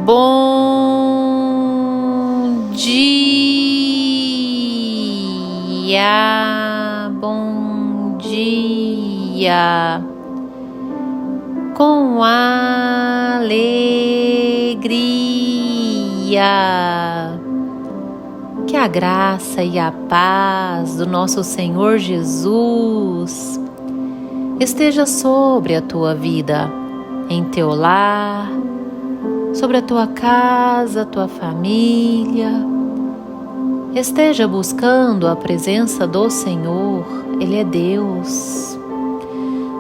Bom dia, bom dia, com alegria. Que a graça e a paz do nosso Senhor Jesus esteja sobre a tua vida, em teu lar, sobre a tua casa, a tua família. Esteja buscando a presença do Senhor. Ele é Deus.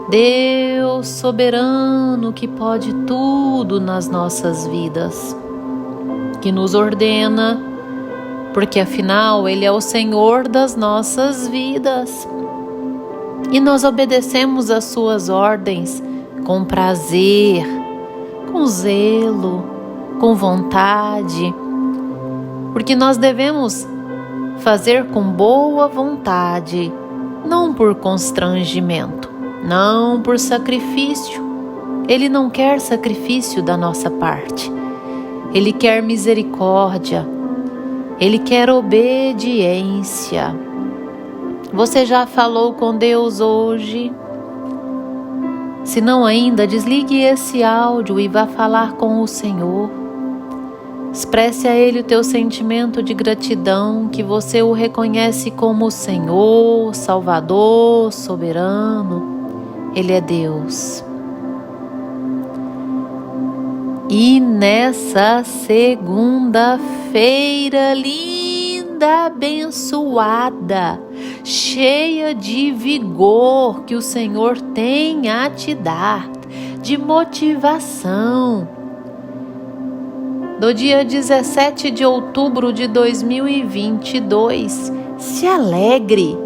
Deus soberano que pode tudo nas nossas vidas, que nos ordena, porque afinal Ele é o Senhor das nossas vidas. E nós obedecemos às suas ordens com prazer, com zelo, com vontade, porque nós devemos fazer com boa vontade, não por constrangimento, não por sacrifício. Ele não quer sacrifício da nossa parte. Ele quer misericórdia. Ele quer obediência. Você já falou com Deus hoje? Se não ainda, desligue esse áudio e vá falar com o Senhor. Expresse a Ele o teu sentimento de gratidão, que você o reconhece como Senhor, Salvador, soberano. Ele é Deus. E nessa segunda-feira linda, abençoada, cheia de vigor que o Senhor tem a te dar, de motivação, do dia 17 de outubro de 2022, se alegre,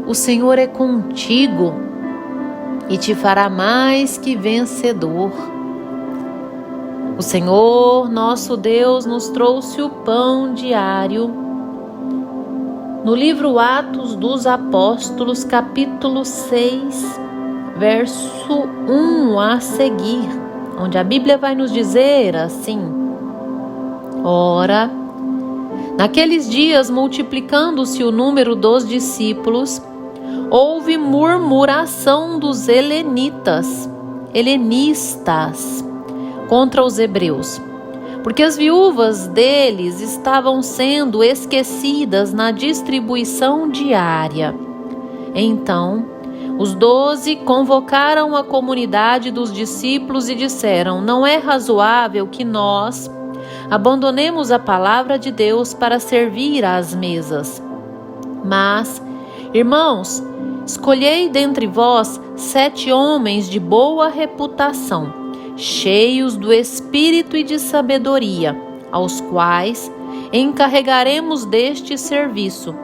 o Senhor é contigo e te fará mais que vencedor. O Senhor, nosso Deus, nos trouxe o pão diário no livro Atos dos Apóstolos, capítulo 6, verso 1 a seguir, onde a Bíblia vai nos dizer assim: Ora, naqueles dias, multiplicando-se o número dos discípulos, houve murmuração dos helenistas contra os hebreus, porque as viúvas deles estavam sendo esquecidas na distribuição diária. Então, os 12 convocaram a comunidade dos discípulos e disseram: Não é razoável que nós abandonemos a palavra de Deus para servir às mesas. Mas, irmãos, escolhei dentre vós 7 homens de boa reputação, cheios do Espírito e de sabedoria, aos quais encarregaremos deste serviço.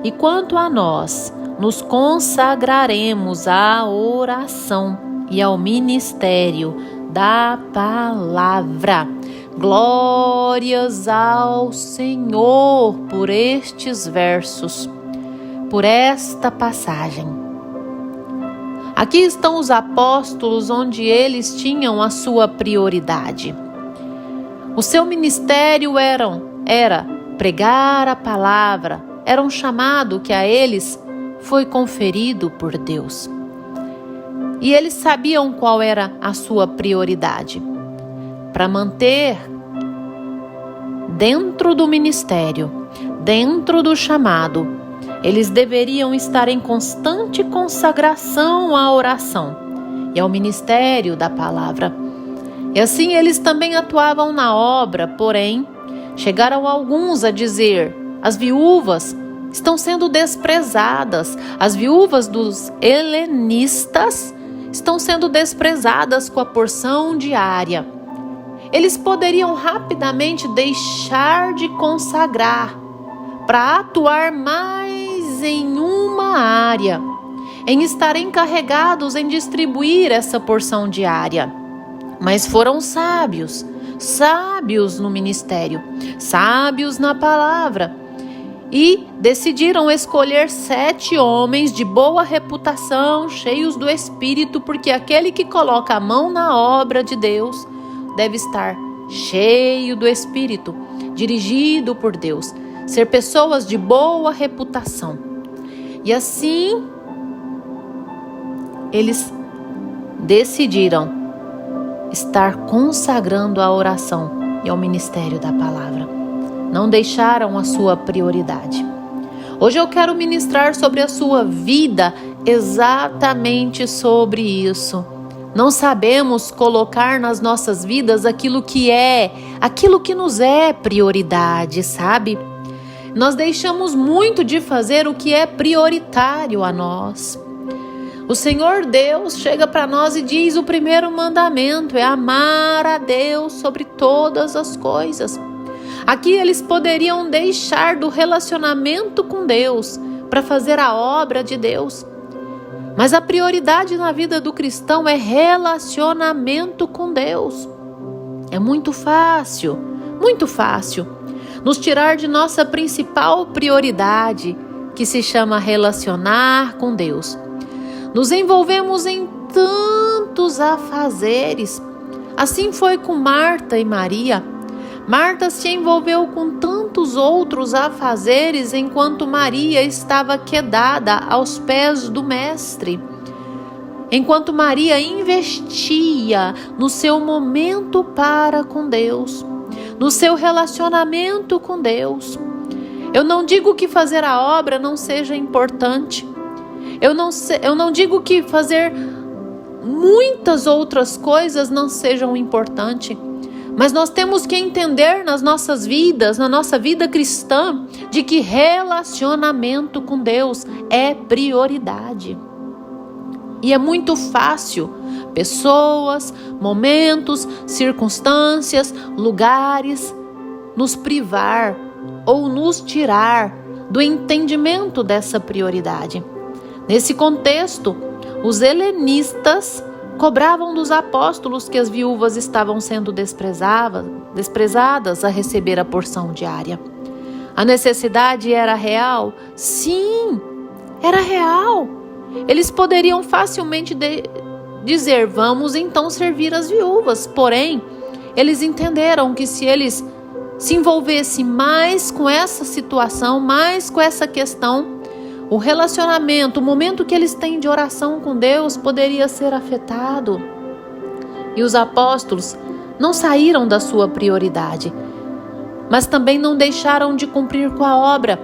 E quanto a nós, nos consagraremos à oração e ao ministério da palavra. Glórias ao Senhor por estes versos, por esta passagem. Aqui estão os apóstolos, onde eles tinham a sua prioridade. O seu ministério era pregar a palavra, era um chamado que a eles foi conferido por Deus. E eles sabiam qual era a sua prioridade. Para manter dentro do ministério, dentro do chamado, eles deveriam estar em constante consagração à oração e ao ministério da palavra. E assim eles também atuavam na obra, porém, chegaram alguns a dizer: as viúvas estão sendo desprezadas, as viúvas dos helenistas estão sendo desprezadas com a porção diária. Eles poderiam rapidamente deixar de consagrar para atuar mais em uma área, em estar encarregados em distribuir essa porção diária. Mas foram sábios no ministério, sábios na palavra, e decidiram escolher 7 homens de boa reputação, cheios do Espírito, porque aquele que coloca a mão na obra de Deus deve estar cheio do Espírito, dirigido por Deus, ser pessoas de boa reputação. E assim, eles decidiram estar consagrando a oração e ao ministério da palavra. Não deixaram a sua prioridade. Hoje eu quero ministrar sobre a sua vida, exatamente sobre isso. Não sabemos colocar nas nossas vidas aquilo que nos é prioridade, sabe? Nós deixamos muito de fazer o que é prioritário a nós. O Senhor Deus chega para nós e diz: o primeiro mandamento é amar a Deus sobre todas as coisas. Aqui eles poderiam deixar do relacionamento com Deus para fazer a obra de Deus. Mas a prioridade na vida do cristão é relacionamento com Deus. É muito fácil nos tirar de nossa principal prioridade, que se chama relacionar com Deus. Nos envolvemos em tantos afazeres. Assim foi com Marta e Maria. Marta se envolveu com tantos outros afazeres, enquanto Maria estava quedada aos pés do Mestre. Enquanto Maria investia no seu momento para com Deus, no seu relacionamento com Deus. Eu não digo que fazer a obra não seja importante. Eu não digo que fazer muitas outras coisas não sejam importantes. Mas nós temos que entender nas nossas vidas, na nossa vida cristã, de que relacionamento com Deus é prioridade. E é muito fácil pessoas, momentos, circunstâncias, lugares nos privar ou nos tirar do entendimento dessa prioridade. Nesse contexto, os helenistas cobravam dos apóstolos que as viúvas estavam sendo desprezadas a receber a porção diária. A necessidade era real? Sim, era real. Eles poderiam facilmente dizer: vamos então servir as viúvas. Porém, eles entenderam que se eles se envolvessem mais com essa situação, mais com essa questão, o relacionamento, o momento que eles têm de oração com Deus poderia ser afetado. E os apóstolos não saíram da sua prioridade, mas também não deixaram de cumprir com a obra.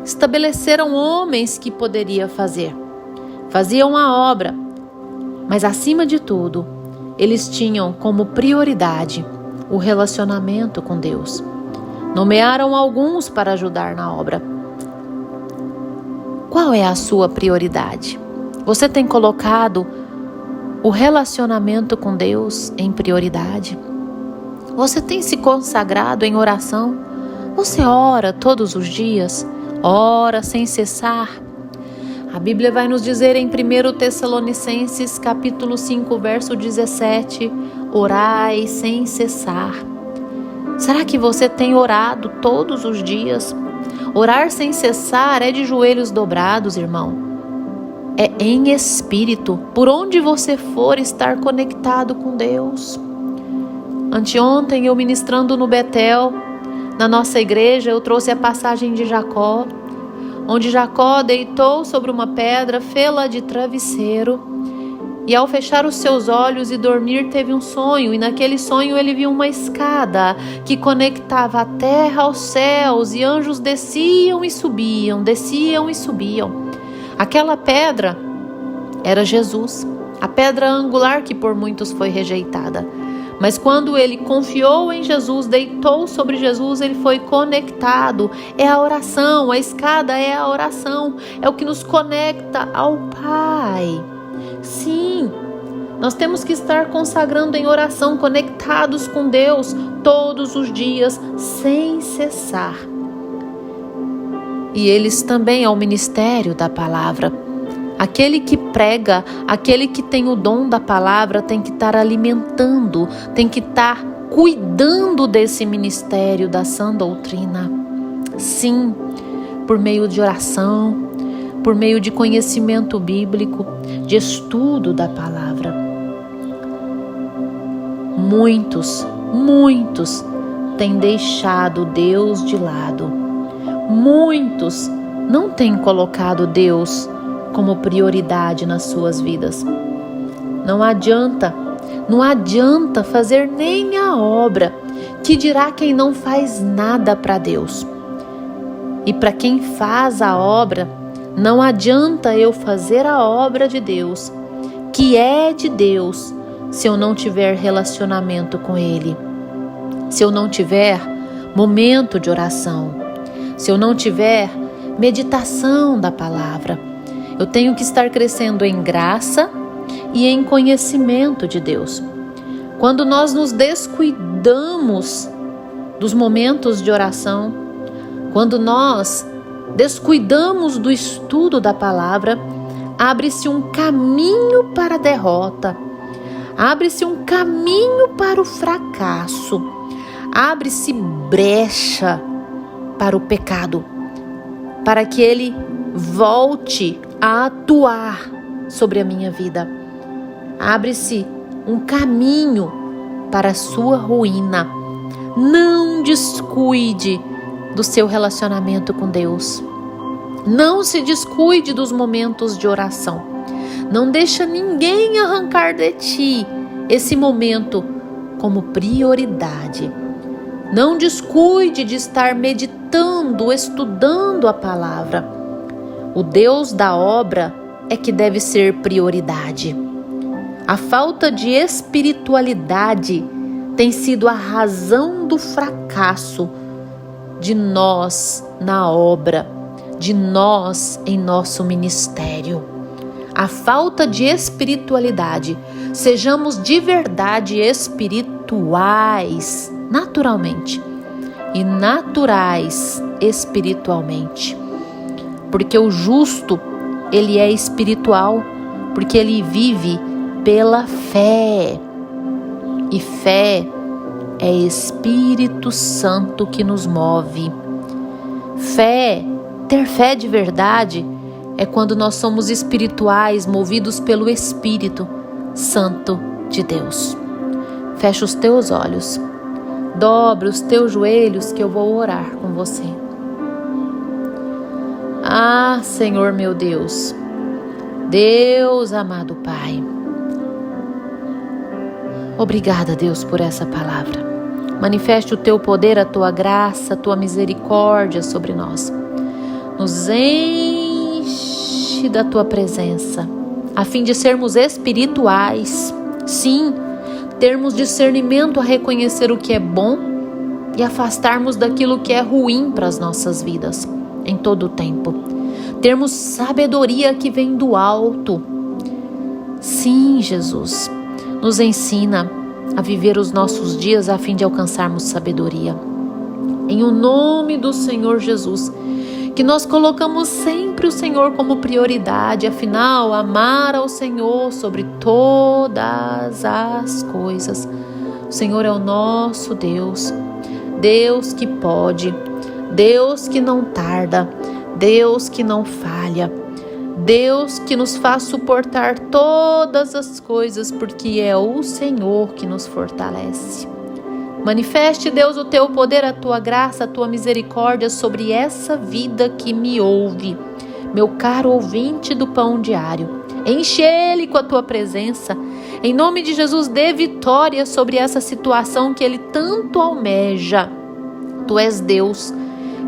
Estabeleceram homens que poderia fazer. Faziam a obra, mas acima de tudo, eles tinham como prioridade o relacionamento com Deus. Nomearam alguns para ajudar na obra. Qual é a sua prioridade? Você tem colocado o relacionamento com Deus em prioridade? Você tem se consagrado em oração? Você ora todos os dias? Ora sem cessar? A Bíblia vai nos dizer em 1 Tessalonicenses capítulo 5, verso 17, orai sem cessar. Será que você tem orado todos os dias? Orar sem cessar é de joelhos dobrados, irmão. É em espírito, por onde você for, estar conectado com Deus. Anteontem, eu ministrando no Betel, na nossa igreja, eu trouxe a passagem de Jacó, onde Jacó deitou sobre uma pedra, fê-la de travesseiro, e ao fechar os seus olhos e dormir, teve um sonho, e naquele sonho ele viu uma escada que conectava a terra aos céus, e anjos desciam e subiam, desciam e subiam. Aquela pedra era Jesus, a pedra angular que por muitos foi rejeitada. Mas quando ele confiou em Jesus, deitou sobre Jesus, ele foi conectado. É a oração, a escada é a oração, é o que nos conecta ao Pai. Sim, nós temos que estar consagrando em oração, conectados com Deus todos os dias, sem cessar. E eles também ao ministério da palavra. Aquele que prega, aquele que tem o dom da palavra tem que estar alimentando, tem que estar cuidando desse ministério da sã doutrina. Sim, por meio de oração, por meio de conhecimento bíblico, de estudo da palavra. muitos têm deixado Deus de lado. Muitos não têm colocado Deus como prioridade nas suas vidas. Não adianta fazer nem a obra, que dirá quem não faz nada para Deus. E para quem faz a obra, não adianta eu fazer a obra de Deus, que é de Deus, se eu não tiver relacionamento com Ele, se eu não tiver momento de oração, se eu não tiver meditação da palavra. Eu tenho que estar crescendo em graça e em conhecimento de Deus. Quando nós nos descuidamos dos momentos de oração, quando nós descuidamos do estudo da palavra, abre-se um caminho para a derrota, abre-se um caminho para o fracasso, abre-se brecha para o pecado, para que ele volte a atuar sobre a minha vida. Abre-se um caminho para a sua ruína. Não descuide do seu relacionamento com Deus. Não se descuide dos momentos de oração. Não deixa ninguém arrancar de ti esse momento como prioridade. Não descuide de estar meditando, estudando a palavra. O Deus da obra é que deve ser prioridade. A falta de espiritualidade tem sido a razão do fracasso de nós na obra, de nós em nosso ministério. A falta de espiritualidade. Sejamos de verdade espirituais, naturalmente, e naturais espiritualmente. Porque o justo, ele é espiritual, porque ele vive pela fé. E fé é Espírito Santo que nos move. Ter fé de verdade é quando nós somos espirituais, movidos pelo Espírito Santo de Deus. Fecha os teus olhos, dobra os teus joelhos que eu vou orar com você. Ah, Senhor meu Deus, Deus amado Pai, obrigada, Deus, por essa palavra. Manifeste o teu poder, a tua graça, a tua misericórdia sobre nós. Nos enche da tua presença, a fim de sermos espirituais. Sim, termos discernimento a reconhecer o que é bom e afastarmos daquilo que é ruim para as nossas vidas em todo o tempo. Termos sabedoria que vem do alto. Sim, Jesus, nos ensina a viver os nossos dias a fim de alcançarmos sabedoria. Em o nome do Senhor Jesus, que nós colocamos sempre o Senhor como prioridade, afinal, amar ao Senhor sobre todas as coisas. O Senhor é o nosso Deus, Deus que pode, Deus que não tarda, Deus que não falha, Deus que nos faz suportar todas as coisas, porque é o Senhor que nos fortalece. Manifeste, Deus, o teu poder, a tua graça, a tua misericórdia sobre essa vida que me ouve. Meu caro ouvinte do Pão Diário, enche ele com a tua presença. Em nome de Jesus, dê vitória sobre essa situação que ele tanto almeja. Tu és Deus,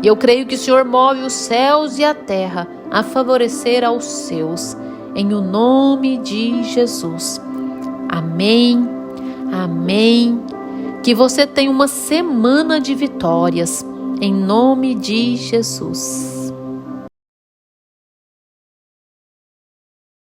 e eu creio que o Senhor move os céus e a terra a favorecer aos seus. Em o nome de Jesus. Amém, amém. Que você tenha uma semana de vitórias, em nome de Jesus.